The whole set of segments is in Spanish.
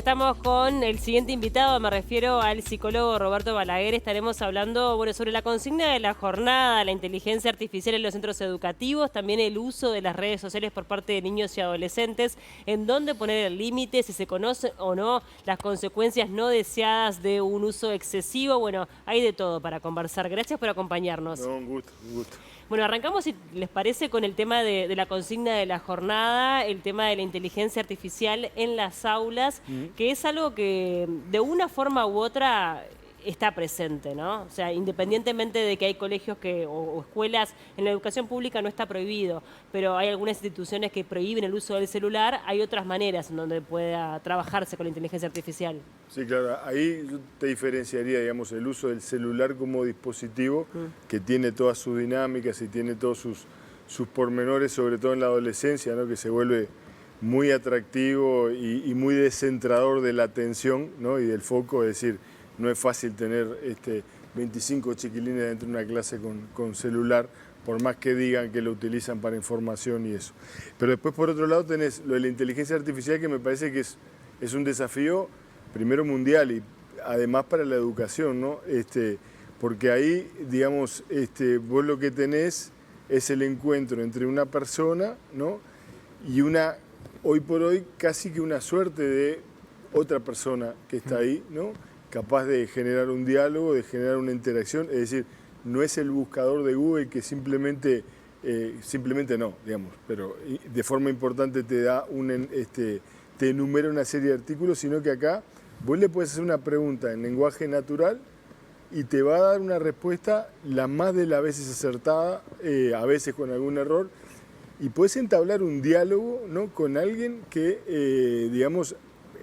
Estamos con el siguiente invitado, me refiero al psicólogo Roberto Balaguer. Estaremos hablando sobre la consigna de la jornada, la inteligencia artificial en los centros educativos, también el uso de las redes sociales por parte de niños y adolescentes, en dónde poner el límite, si se conocen o no las consecuencias no deseadas de un uso excesivo. Bueno, hay de todo para conversar. Gracias por acompañarnos. No, un gusto, un gusto. Bueno, arrancamos, si les parece, con el tema de la consigna de la jornada, el tema de la inteligencia artificial en las aulas, que es algo que de una forma u otra está presente, ¿no? O sea, independientemente de que hay colegios o escuelas, en la educación pública no está prohibido, pero hay algunas instituciones que prohíben el uso del celular, hay otras maneras en donde pueda trabajarse con la inteligencia artificial. Sí, claro, ahí yo te diferenciaría, digamos, el uso del celular como dispositivo que tiene todas sus dinámicas y tiene todos sus pormenores, sobre todo en la adolescencia, ¿no? Que se vuelve muy atractivo y muy descentrador de la atención, ¿no? Y del foco, es decir, no es fácil tener 25 chiquilines dentro de una clase con celular, por más que digan que lo utilizan para información y eso. Pero después, por otro lado, tenés lo de la inteligencia artificial, que me parece que es un desafío, primero mundial y además para la educación, ¿no? Porque ahí, digamos, vos lo que tenés es el encuentro entre una persona, ¿no? Y hoy por hoy, casi que una suerte de otra persona que está ahí, ¿no? Capaz de generar un diálogo, de generar una interacción, es decir, no es el buscador de Google que simplemente no, digamos, pero de forma importante te da te enumera una serie de artículos, sino que acá vos le puedes hacer una pregunta en lenguaje natural y te va a dar una respuesta la más de las veces acertada, a veces con algún error, y puedes entablar un diálogo, ¿no? Con alguien que, digamos,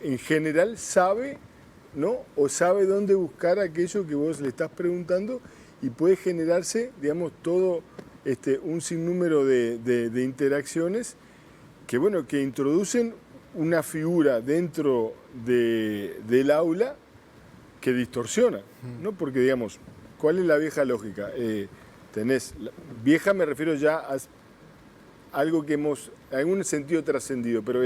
en general sabe, ¿no? O sabe dónde buscar aquello que vos le estás preguntando, y puede generarse, digamos, todo un sinnúmero de interacciones que, bueno, que introducen una figura dentro del aula que distorsiona, ¿no? Porque, digamos, ¿cuál es la vieja lógica? Vieja me refiero ya a algo que hemos, en algún sentido, trascendido, pero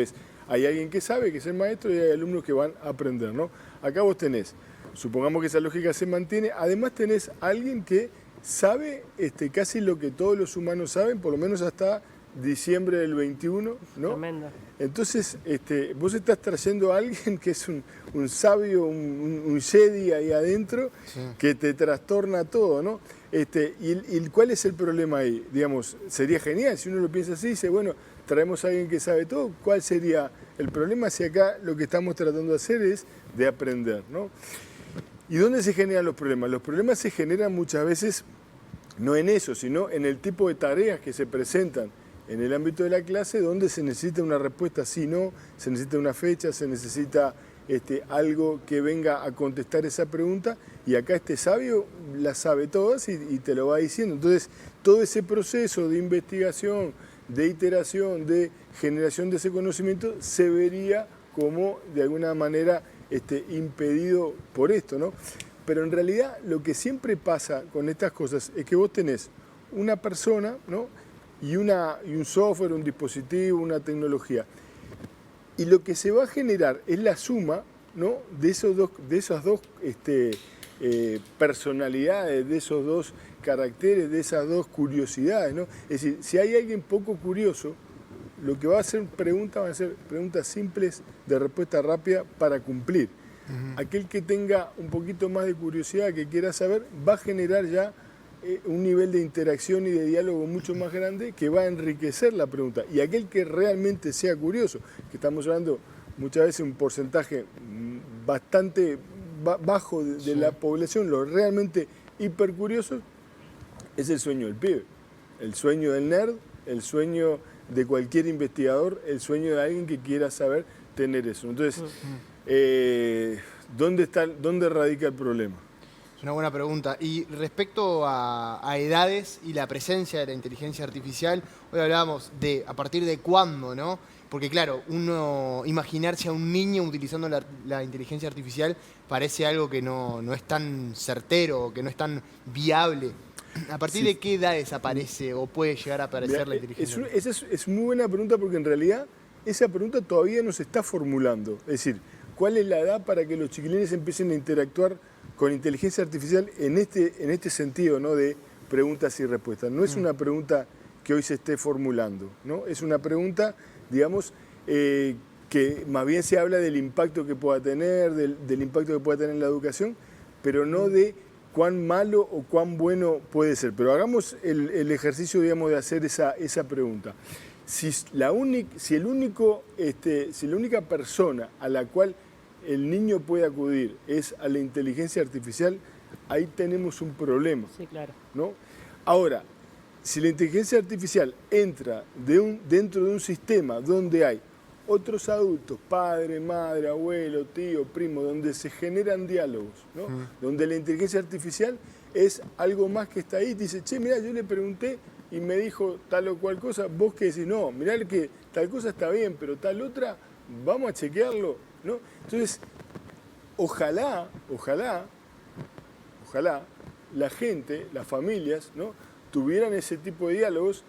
hay alguien que sabe, que es el maestro, y hay alumnos que van a aprender, ¿no? Acá vos tenés, supongamos que esa lógica se mantiene, además tenés alguien que sabe casi lo que todos los humanos saben, por lo menos hasta diciembre del 21, ¿no? Tremendo. Entonces, vos estás trayendo a alguien que es un sabio, un Jedi ahí adentro, sí, que te trastorna todo, ¿no? ¿Y cuál es el problema ahí? Digamos, sería genial, si uno lo piensa así, dice, bueno, traemos a alguien que sabe todo, ¿cuál sería el problema si acá lo que estamos tratando de hacer es de aprender, ¿no? ¿Y dónde se generan los problemas? Los problemas se generan muchas veces no en eso, sino en el tipo de tareas que se presentan en el ámbito de la clase, donde se necesita una respuesta sí, no, se necesita una fecha, se necesita algo que venga a contestar esa pregunta, y acá este sabio las sabe todas y te lo va diciendo. Entonces, todo ese proceso de investigación, de iteración, de generación de ese conocimiento, se vería como, de alguna manera, impedido por esto, ¿no? Pero en realidad, lo que siempre pasa con estas cosas es que vos tenés una persona, ¿no? y un software, un dispositivo, una tecnología. Y lo que se va a generar es la suma, ¿no? de esas dos personalidades, de esos dos caracteres, de esas dos curiosidades, ¿no? Es decir, si hay alguien poco curioso, lo que va a hacer van a ser preguntas simples de respuesta rápida para cumplir. Aquel que tenga un poquito más de curiosidad, que quiera saber, va a generar ya un nivel de interacción y de diálogo mucho más grande que va a enriquecer la pregunta. Y aquel que realmente sea curioso, que estamos hablando muchas veces un porcentaje bastante bajo de la población, los realmente hipercuriosos, es el sueño del pibe, el sueño del nerd, el sueño de cualquier investigador, el sueño de alguien que quiera saber tener eso. Entonces, ¿dónde radica el problema? Es una buena pregunta. Y respecto a edades y la presencia de la inteligencia artificial, hoy hablábamos de a partir de cuándo, ¿no? Porque claro, uno imaginarse a un niño utilizando la inteligencia artificial parece algo que no es tan certero, que no es tan viable. ¿A partir de qué edades aparece o puede llegar a aparecer la inteligencia artificial? Esa es muy buena pregunta, porque en realidad esa pregunta todavía no se está formulando. Es decir, cuál es la edad para que los chiquilines empiecen a interactuar con inteligencia artificial en este sentido, ¿no? De preguntas y respuestas. No es una pregunta que hoy se esté formulando, ¿no? Es una pregunta, digamos, que más bien se habla del impacto que pueda tener, del impacto que pueda tener en la educación, pero no de cuán malo o cuán bueno puede ser. Pero hagamos el ejercicio, digamos, de hacer esa pregunta. Si la única persona a la cual el niño puede acudir es a la inteligencia artificial, ahí tenemos un problema. Sí, claro. ¿No? Ahora, si la inteligencia artificial entra dentro de un sistema donde hay otros adultos, padre, madre, abuelo, tío, primo, donde se generan diálogos, ¿no? Donde la inteligencia artificial es algo más que está ahí, dice, che, mirá, yo le pregunté y me dijo tal o cual cosa, vos que decís, no, mirá que tal cosa está bien, pero tal otra, vamos a chequearlo, ¿no? Entonces, ojalá la gente, las familias, ¿no? Tuvieran ese tipo de diálogos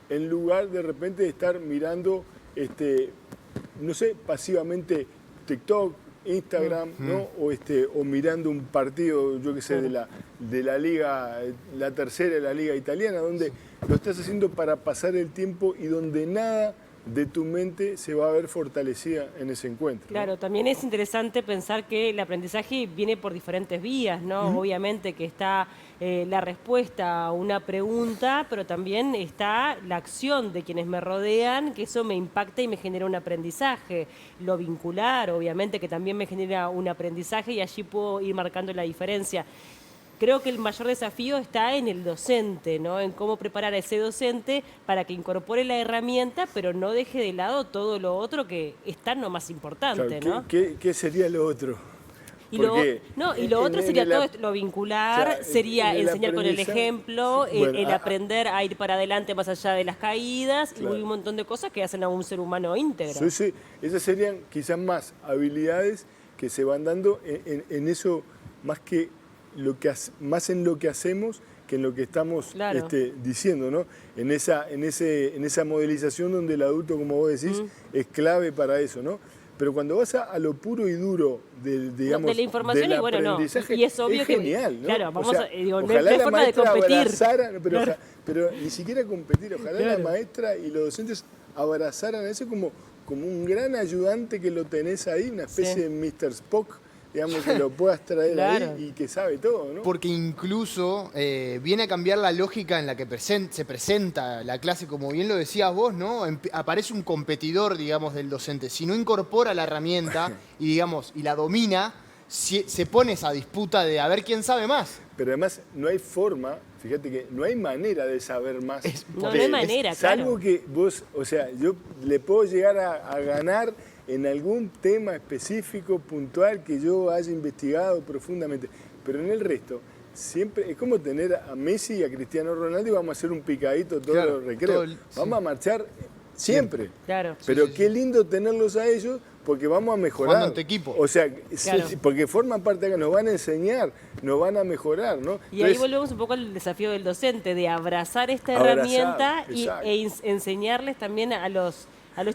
en lugar de repente de estar mirando, no sé, pasivamente TikTok, Instagram, ¿no? O mirando un partido, yo qué sé, de la liga, la tercera de la liga italiana, donde lo estás haciendo para pasar el tiempo y donde nada de tu mente se va a ver fortalecida en ese encuentro. Claro, ¿no? también es interesante pensar que el aprendizaje viene por diferentes vías, ¿no? Obviamente que está la respuesta a una pregunta, pero también está la acción de quienes me rodean, que eso me impacta y me genera un aprendizaje. Lo vincular, obviamente, que también me genera un aprendizaje y allí puedo ir marcando la diferencia. Creo que el mayor desafío está en el docente, ¿no? En cómo preparar a ese docente para que incorpore la herramienta, pero no deje de lado todo lo otro que es tan o más importante, Claro, ¿no? ¿qué sería lo otro? Y lo otro sería todo lo vincular, o sea, sería en el enseñar con el aprendizaje, ejemplo, sí, bueno, el aprender a ir para adelante más allá de las caídas, claro. y un montón de cosas que hacen a un ser humano íntegro. Sí, sí, esas serían quizás más habilidades que se van dando en eso, más en lo que hacemos que en lo que estamos Claro. diciendo, ¿no? En esa modelización donde el adulto, como vos decís, es clave para eso, ¿no? Pero cuando vas a lo puro y duro digamos, de la información, del y bueno, no. aprendizaje, Y es obvio que, genial, ¿no? claro, vamos O sea, a, digo, no ojalá hay la forma de maestra competir. abrazara, pero, Claro. pero ni siquiera competir, ojalá Claro. la maestra y los docentes abrazaran a eso como un gran ayudante que lo tenés ahí, una especie de Mr. Spock, digamos, que lo puedas traer Claro. ahí y que sabe todo, ¿no? Porque incluso viene a cambiar la lógica en la que se presenta la clase, como bien lo decías vos, ¿no? Aparece un competidor, digamos, del docente. Si no incorpora la herramienta y, digamos, y la domina, se pone esa disputa de a ver quién sabe más. Pero además no hay forma, fíjate que no hay manera de saber más. No hay manera, salvo claro. que vos, o sea, yo le puedo llegar a ganar en algún tema específico, puntual, que yo haya investigado profundamente. Pero en el resto, siempre es como tener a Messi y a Cristiano Ronaldo y vamos a hacer un picadito todos los recreos. Vamos a marchar siempre. Claro. Pero qué lindo tenerlos a ellos porque vamos a mejorar. Jugando en tu equipo. O sea, Claro. porque forman parte de acá, nos van a enseñar, nos van a mejorar, ¿no? Y ahí Entonces, volvemos un poco al desafío del docente, de abrazar esta Abrazar, herramienta exacto. enseñarles también a los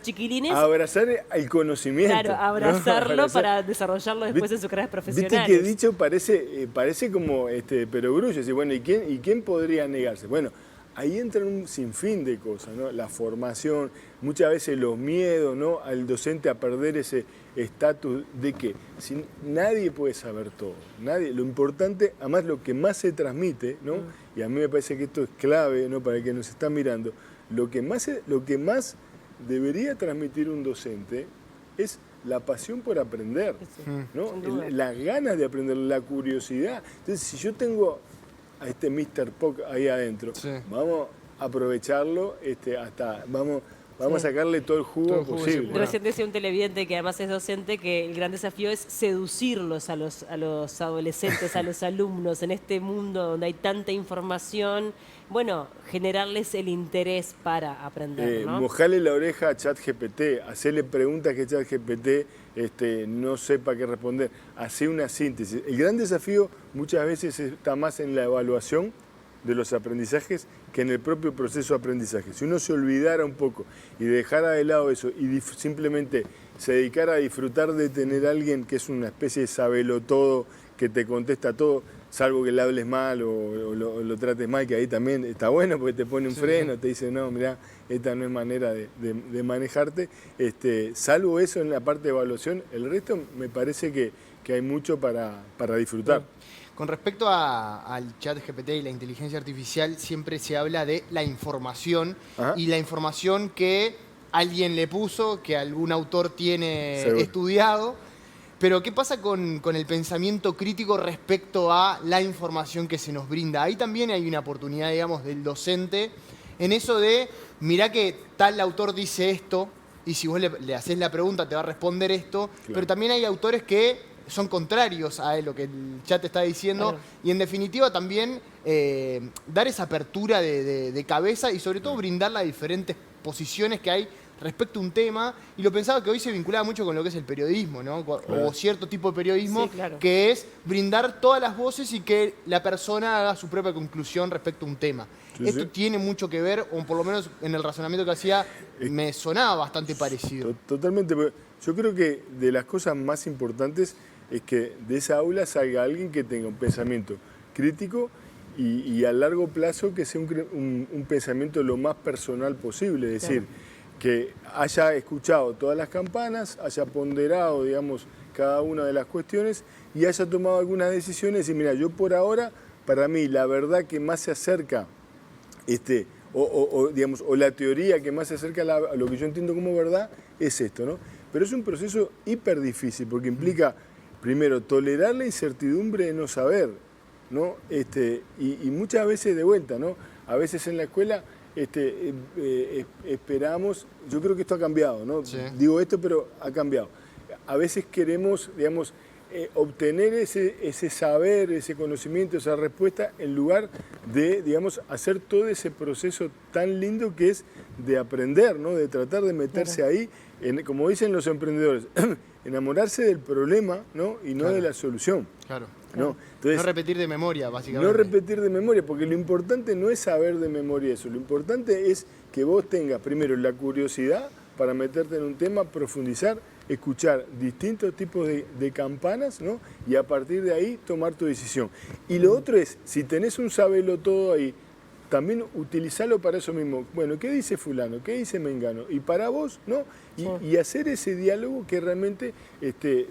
chiquilines. abrazar el conocimiento. Claro, ¿no? abrazarlo para desarrollarlo después en sus carreras profesionales. Viste que dicho parece como perogrullo, y bueno, ¿y quién podría negarse? Bueno, ahí entran un sinfín de cosas, ¿no? La formación, muchas veces los miedos, ¿no? Al docente a perder ese estatus de que nadie puede saber todo, nadie. Lo importante, además lo que más se transmite, ¿no? Y a mí me parece que esto es clave, ¿no? Para el que nos está mirando, lo que más debería transmitir un docente es la pasión por aprender, ¿no? sin duda. Las ganas de aprender, la curiosidad. Entonces, si yo tengo a este Mr. Spock ahí adentro, vamos a aprovecharlo, vamos a sacarle todo el jugo posible. ¿no? Recién decía un televidente que además es docente que el gran desafío es seducirlos a los adolescentes, a los alumnos en este mundo donde hay tanta información. Bueno, generarles el interés para aprender, ¿no? Mojarle la oreja a ChatGPT, hacerle preguntas que ChatGPT no sepa qué responder, hacer una síntesis. El gran desafío muchas veces está más en la evaluación de los aprendizajes que en el propio proceso de aprendizaje. Si uno se olvidara un poco y dejara de lado eso y simplemente se dedicara a disfrutar de tener a alguien que es una especie de sabelotodo, que te contesta todo, salvo que le hables mal o lo trates mal, que ahí también está bueno porque te pone un freno, te dice, no, mirá, esta no es manera de manejarte. Salvo eso en la parte de evaluación, el resto me parece que hay mucho para disfrutar. Con respecto al chat GPT y la inteligencia artificial, siempre se habla de la información. Ajá. Y la información que alguien le puso, que algún autor tiene Seguro. estudiado. Pero ¿qué pasa con el pensamiento crítico respecto a la información que se nos brinda? Ahí también hay una oportunidad, digamos, del docente en eso de, mirá que tal autor dice esto, y si vos le haces la pregunta te va a responder esto, Claro. pero también hay autores que son contrarios a lo que el chat está diciendo, Claro. y en definitiva también dar esa apertura de cabeza y sobre todo brindar las diferentes posiciones que hay respecto a un tema, y lo pensaba que hoy se vinculaba mucho con lo que es el periodismo, ¿no? Claro. O cierto tipo de periodismo, Sí, claro. que es brindar todas las voces y que la persona haga su propia conclusión respecto a un tema. Sí, Esto sí. tiene mucho que ver, o por lo menos en el razonamiento que hacía, me sonaba bastante parecido. Totalmente. Yo creo que de las cosas más importantes es que de esa aula salga alguien que tenga un pensamiento crítico y a largo plazo que sea un pensamiento lo más personal posible. Es decir, que haya escuchado todas las campanas, haya ponderado, digamos, cada una de las cuestiones y haya tomado algunas decisiones y mira, yo por ahora, para mí, la verdad que más se acerca, digamos, o la teoría que más se acerca a lo que yo entiendo como verdad es esto, ¿no? Pero es un proceso hiper difícil porque implica, primero, tolerar la incertidumbre de no saber, ¿no? Y muchas veces de vuelta, ¿no? A veces en la escuela esperamos, yo creo que esto ha cambiado, ¿no? Sí. Digo esto, pero ha cambiado. A veces queremos, digamos, obtener ese saber, ese conocimiento, esa respuesta, en lugar de, digamos, hacer todo ese proceso tan lindo que es de aprender, ¿no? De tratar de meterse ahí, como dicen los emprendedores, enamorarse del problema, ¿no? Y no Claro. de la solución. Claro. ¿No? Entonces, No repetir de memoria, básicamente. no repetir de memoria, porque lo importante no es saber de memoria eso, lo importante es que vos tengas primero la curiosidad para meterte en un tema, profundizar, escuchar distintos tipos de campanas, ¿no? Y a partir de ahí tomar tu decisión. Y lo otro es, si tenés un sabelotodo ahí, también utilizarlo para eso mismo. Bueno, ¿qué dice fulano? ¿Qué dice mengano? Y para vos, ¿no? Y hacer ese diálogo que realmente,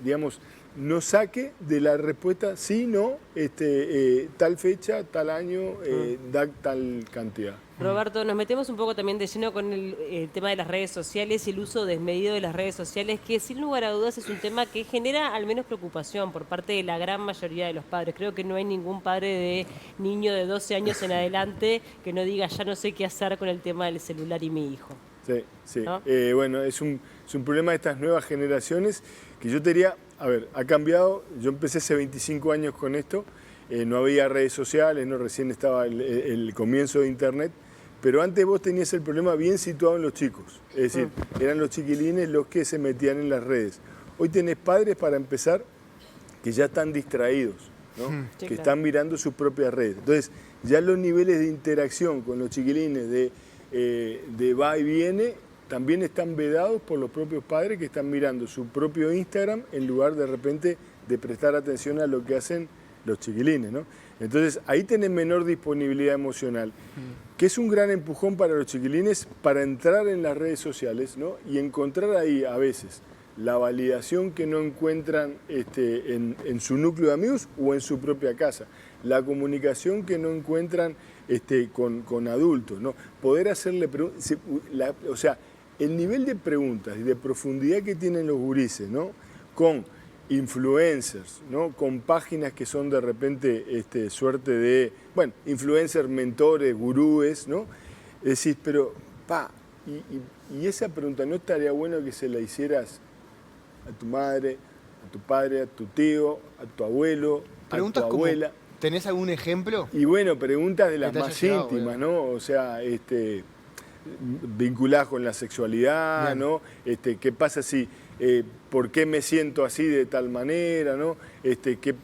digamos, nos saque de la respuesta sí, no, tal fecha, tal año, da tal cantidad. Roberto, nos metemos un poco también de lleno con el tema de las redes sociales y el uso desmedido de las redes sociales, que sin lugar a dudas es un tema que genera al menos preocupación por parte de la gran mayoría de los padres. Creo que no hay ningún padre de niño de 12 años en adelante que no diga ya no sé qué hacer con el tema del celular y mi hijo. Sí, sí. ¿No? Bueno, es un problema de estas nuevas generaciones que yo te diría, a ver, ha cambiado. Yo empecé hace 25 años con esto, no había redes sociales, no recién estaba el comienzo de Internet, pero antes vos tenías el problema bien situado en los chicos, es decir, eran los chiquilines los que se metían en las redes. Hoy tenés padres, para empezar, que ya están distraídos, ¿no? Sí, Que claro. están mirando sus propias redes. Entonces, ya los niveles de interacción con los chiquilines de va y viene también están vedados por los propios padres que están mirando su propio Instagram en lugar de repente de prestar atención a lo que hacen los chiquilines, ¿no? Entonces ahí tenés menor disponibilidad emocional, que es un gran empujón para los chiquilines para entrar en las redes sociales, ¿no? Y encontrar ahí a veces la validación que no encuentran en su núcleo de amigos o en su propia casa, la comunicación que no encuentran con adultos, ¿no? Poder hacerle preguntas, o sea, el nivel de preguntas y de profundidad que tienen los gurises, ¿no? Con influencers, ¿no? Con páginas que son de repente suerte de, bueno, influencers, mentores, gurúes, ¿no? Es decir, pero, y esa pregunta, ¿no estaría bueno que se la hicieras a tu madre, a tu padre, a tu tío, a tu abuelo, Preguntas a tu como, abuela? ¿tenés algún ejemplo? Y bueno, preguntas de las Que te haya más llegado, íntimas, bueno. ¿no? O sea, vinculadas con la sexualidad, Bien. ¿no? ¿Qué pasa si, por qué me siento así de tal manera, ¿no? Qué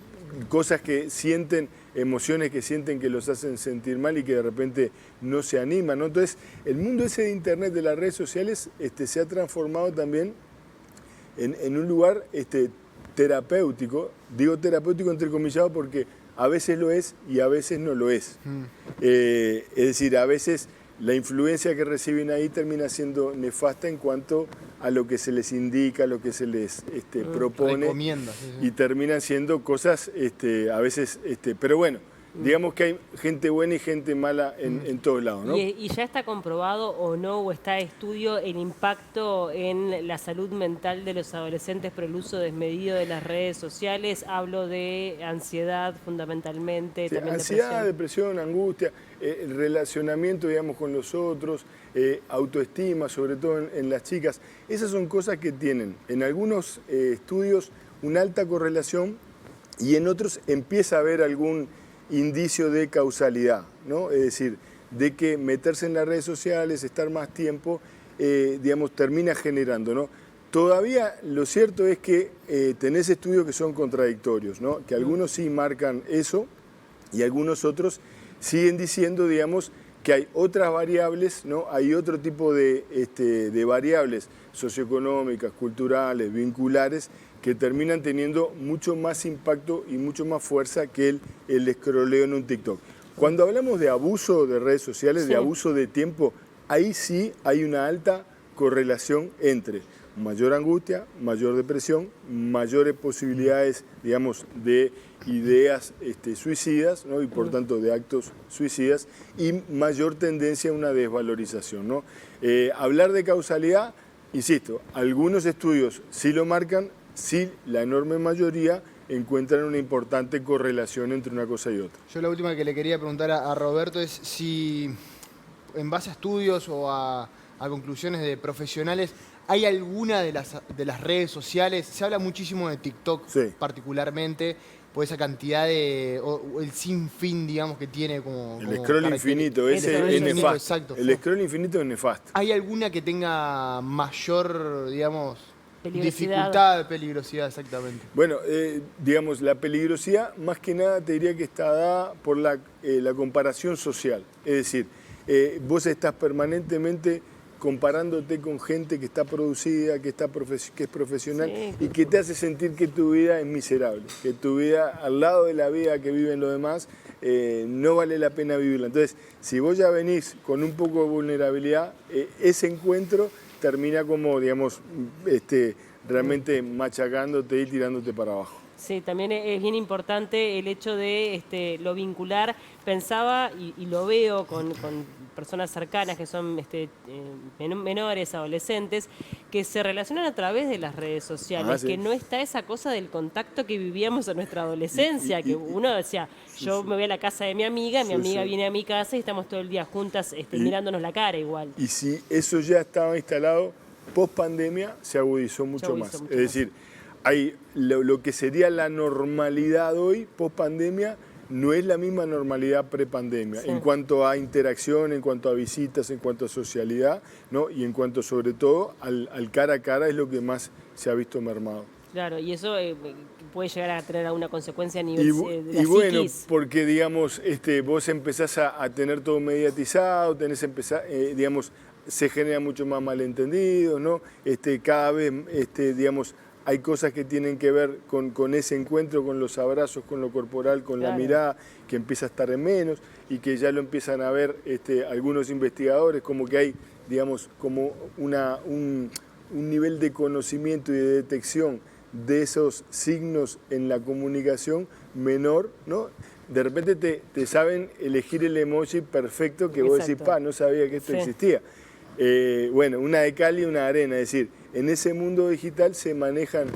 cosas que sienten emociones que sienten que los hacen sentir mal y que de repente no se animan, ¿no? Entonces, el mundo ese de Internet, de las redes sociales, se ha transformado también en un lugar terapéutico. Digo terapéutico entrecomillado porque a veces lo es y a veces no lo es. Es decir, a veces la influencia que reciben ahí termina siendo nefasta en cuanto a lo que se les indica, a lo que se les propone. Recomienda. Y terminan siendo cosas a veces, pero bueno, digamos que hay gente buena y gente mala en todos lados, ¿no? ¿Y ya está comprobado o no, o está estudio el impacto en la salud mental de los adolescentes por el uso desmedido de las redes sociales? Hablo de ansiedad fundamentalmente, Sí, también ansiedad, depresión, angustia, el relacionamiento, digamos, con los otros, autoestima, sobre todo en las chicas. Esas son cosas que tienen en algunos estudios una alta correlación y en otros empieza a haber algún indicio de causalidad, ¿no? Es decir, de que meterse en las redes sociales, estar más tiempo, digamos, termina generando, ¿no? Todavía lo cierto es que tenés estudios que son contradictorios, ¿no? Que algunos sí marcan eso y algunos otros siguen diciendo, digamos, que hay otras variables, ¿no? Hay otro tipo de variables socioeconómicas, culturales, vinculares, que terminan teniendo mucho más impacto y mucho más fuerza que el escroleo en un TikTok. Cuando hablamos de abuso de redes sociales, de abuso de tiempo, ahí sí hay una alta correlación entre mayor angustia, mayor depresión, mayores posibilidades, digamos, de ideas suicidas, ¿no? Y por tanto de actos suicidas, y mayor tendencia a una desvalorización, ¿no? Hablar de causalidad, insisto, algunos estudios sí lo marcan, sí la enorme mayoría encuentran una importante correlación entre una cosa y otra. Yo la última que le quería preguntar a Roberto es si, en base a estudios o a conclusiones de profesionales, ¿hay alguna de las redes sociales? Se habla muchísimo de TikTok, sí, particularmente, por esa cantidad o el sinfín, digamos, que tiene como... El scroll infinito, ese es nefasto. Exacto. El scroll infinito es nefasto. ¿Hay alguna que tenga mayor, digamos, Peligrosidad. dificultad, peligrosidad, exactamente? Bueno, digamos, la peligrosidad más que nada te diría que está dada por la comparación social. Es decir, vos estás permanentemente comparándote con gente que está producida, que es profesional, sí, y que te hace sentir que tu vida es miserable, que tu vida al lado de la vida que viven los demás no vale la pena vivirla. Entonces, si vos ya venís con un poco de vulnerabilidad, ese encuentro termina como, digamos, realmente machacándote y tirándote para abajo. Sí, también es bien importante el hecho de lo vincular. Pensaba, y lo veo con personas cercanas que son menores, adolescentes, que se relacionan a través de las redes sociales, sí, que no está esa cosa del contacto que vivíamos en nuestra adolescencia, que uno decía, yo me voy a la casa de mi amiga viene a mi casa y estamos todo el día juntas mirándonos la cara igual. Y si eso ya estaba instalado, post pandemia se agudizó mucho más. Es decir, hay lo que sería la normalidad hoy, post pandemia, no es la misma normalidad prepandemia, en cuanto a interacción, en cuanto a visitas, en cuanto a socialidad, ¿no? Y en cuanto sobre todo al cara a cara es lo que más se ha visto mermado. Claro, y eso puede llegar a tener alguna consecuencia a nivel de la y bueno, psiquis. porque digamos, vos empezás a tener todo mediatizado, digamos, se genera mucho más malentendido, ¿no? Cada vez, digamos, hay cosas que tienen que ver con ese encuentro, con los abrazos, con lo corporal, con la mirada, que empieza a estar en menos y que ya lo empiezan a ver algunos investigadores, como que hay, digamos, como un nivel de conocimiento y de detección de esos signos en la comunicación menor, ¿no? De repente te saben elegir el emoji perfecto que vos decís, no sabía que esto existía. Bueno, una de cal y una de arena, es decir, en ese mundo digital se manejan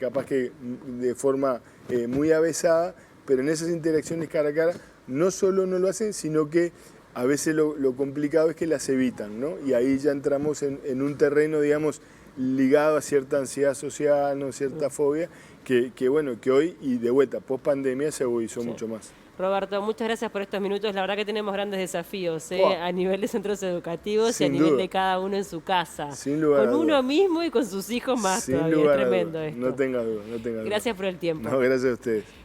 capaz que de forma muy avesada, pero en esas interacciones cara a cara no solo no lo hacen, sino que a veces lo complicado es que las evitan, ¿no? Y ahí ya entramos en un terreno, digamos, ligado a cierta ansiedad social, ¿no? Cierta fobia, que bueno, que hoy y de vuelta, post pandemia se agudizó mucho más. Roberto, muchas gracias por estos minutos. La verdad que tenemos grandes desafíos a nivel de centros educativos y a nivel de cada uno en su casa. Sin lugar con uno mismo y con sus hijos más todavía. Es tremendo esto. No tenga duda, no tenga duda. Gracias por el tiempo. No, gracias a ustedes.